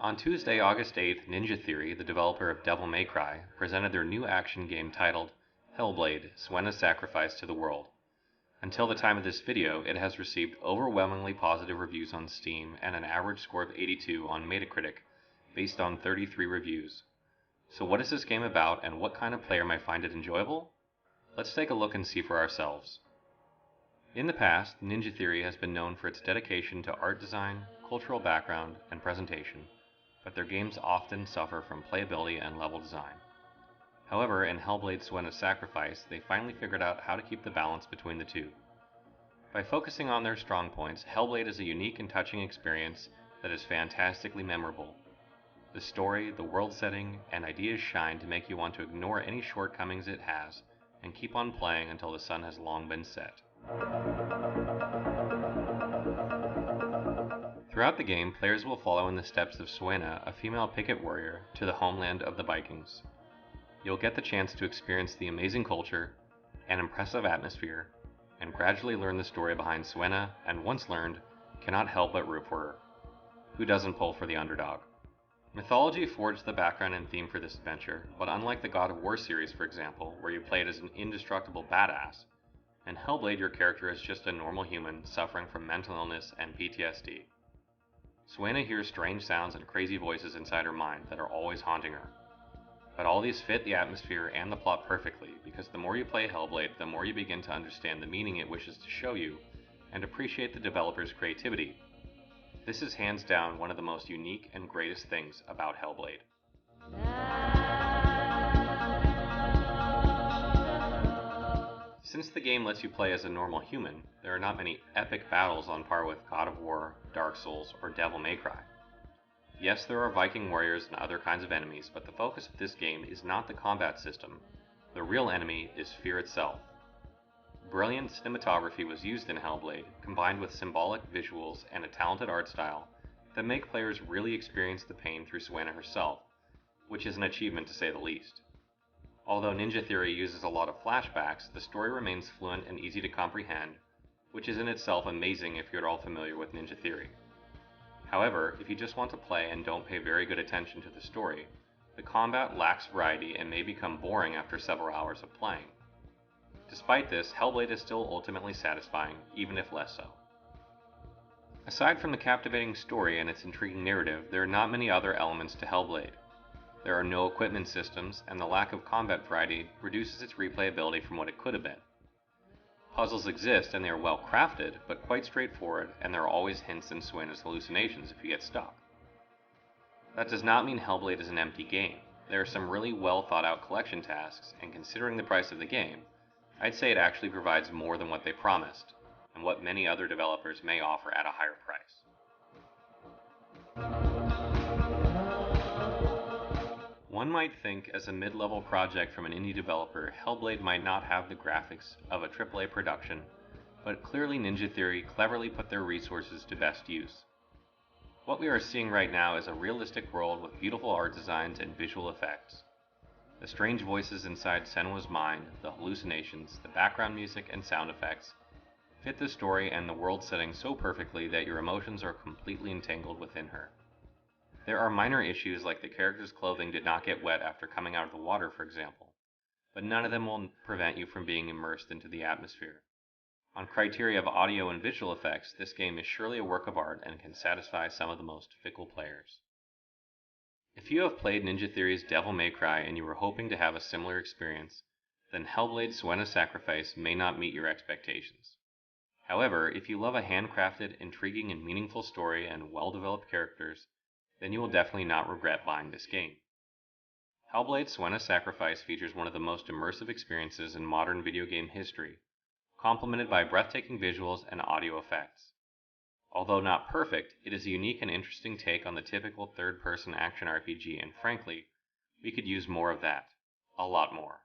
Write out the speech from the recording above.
On Tuesday, August 8th, Ninja Theory, the developer of Devil May Cry, presented their new action game titled Hellblade: Senua's Sacrifice to the World. Until the time of this video, it has received overwhelmingly positive reviews on Steam and an average score of 82 on Metacritic, based on 33 reviews. So what is this game about, and what kind of player might find it enjoyable? Let's take a look and see for ourselves. In the past, Ninja Theory has been known for its dedication to art design, cultural background, and presentation, but their games often suffer from playability and level design. However, in Hellblade: Senua's Sacrifice, they finally figured out how to keep the balance between the two. By focusing on their strong points, Hellblade is a unique and touching experience that is fantastically memorable. The story, the world setting, and ideas shine to make you want to ignore any shortcomings it has and keep on playing until the sun has long been set. Throughout the game, players will follow in the steps of Senua, a female picket warrior, to the homeland of the Vikings. You'll get the chance to experience the amazing culture, an impressive atmosphere, and gradually learn the story behind Senua, and once learned, cannot help but root for her. Who doesn't pull for the underdog? Mythology forged the background and theme for this adventure, but unlike the God of War series, for example, where you played as an indestructible badass, in Hellblade your character is just a normal human suffering from mental illness and PTSD. Senua hears strange sounds and crazy voices inside her mind that are always haunting her. But all these fit the atmosphere and the plot perfectly, because the more you play Hellblade, the more you begin to understand the meaning it wishes to show you, and appreciate the developer's creativity. This is hands down one of the most unique and greatest things about Hellblade. Since the game lets you play as a normal human, there are not many epic battles on par with God of War, Dark Souls, or Devil May Cry. Yes, there are Viking warriors and other kinds of enemies, but the focus of this game is not the combat system. The real enemy is fear itself. Brilliant cinematography was used in Hellblade, combined with symbolic visuals and a talented art style that make players really experience the pain through Senua herself, which is an achievement to say the least. Although Ninja Theory uses a lot of flashbacks, the story remains fluent and easy to comprehend, which is in itself amazing if you're at all familiar with Ninja Theory. However, if you just want to play and don't pay very good attention to the story, the combat lacks variety and may become boring after several hours of playing. Despite this, Hellblade is still ultimately satisfying, even if less so. Aside from the captivating story and its intriguing narrative, there are not many other elements to Hellblade. There are no equipment systems, and the lack of combat variety reduces its replayability from what it could have been. Puzzles exist and they are well crafted, but quite straightforward, and there are always hints in Senua's hallucinations if you get stuck. That does not mean Hellblade is an empty game. There are some really well thought out collection tasks, and considering the price of the game, I'd say it actually provides more than what they promised, and what many other developers may offer at a higher price. One might think, as a mid-level project from an indie developer, Hellblade might not have the graphics of a AAA production, but clearly Ninja Theory cleverly put their resources to best use. What we are seeing right now is a realistic world with beautiful art designs and visual effects. The strange voices inside Senua's mind, the hallucinations, the background music and sound effects fit the story and the world setting so perfectly that your emotions are completely entangled within her. There are minor issues like the character's clothing did not get wet after coming out of the water, for example, but none of them will prevent you from being immersed into the atmosphere. On criteria of audio and visual effects, this game is surely a work of art and can satisfy some of the most fickle players. If you have played Ninja Theory's Devil May Cry and you were hoping to have a similar experience, then Hellblade: Senua's Sacrifice may not meet your expectations. However, if you love a handcrafted, intriguing, and meaningful story and well-developed characters, then you will definitely not regret buying this game. Hellblade: Senua's Sacrifice features one of the most immersive experiences in modern video game history, complemented by breathtaking visuals and audio effects. Although not perfect, it is a unique and interesting take on the typical third-person action RPG, and frankly, we could use more of that. A lot more.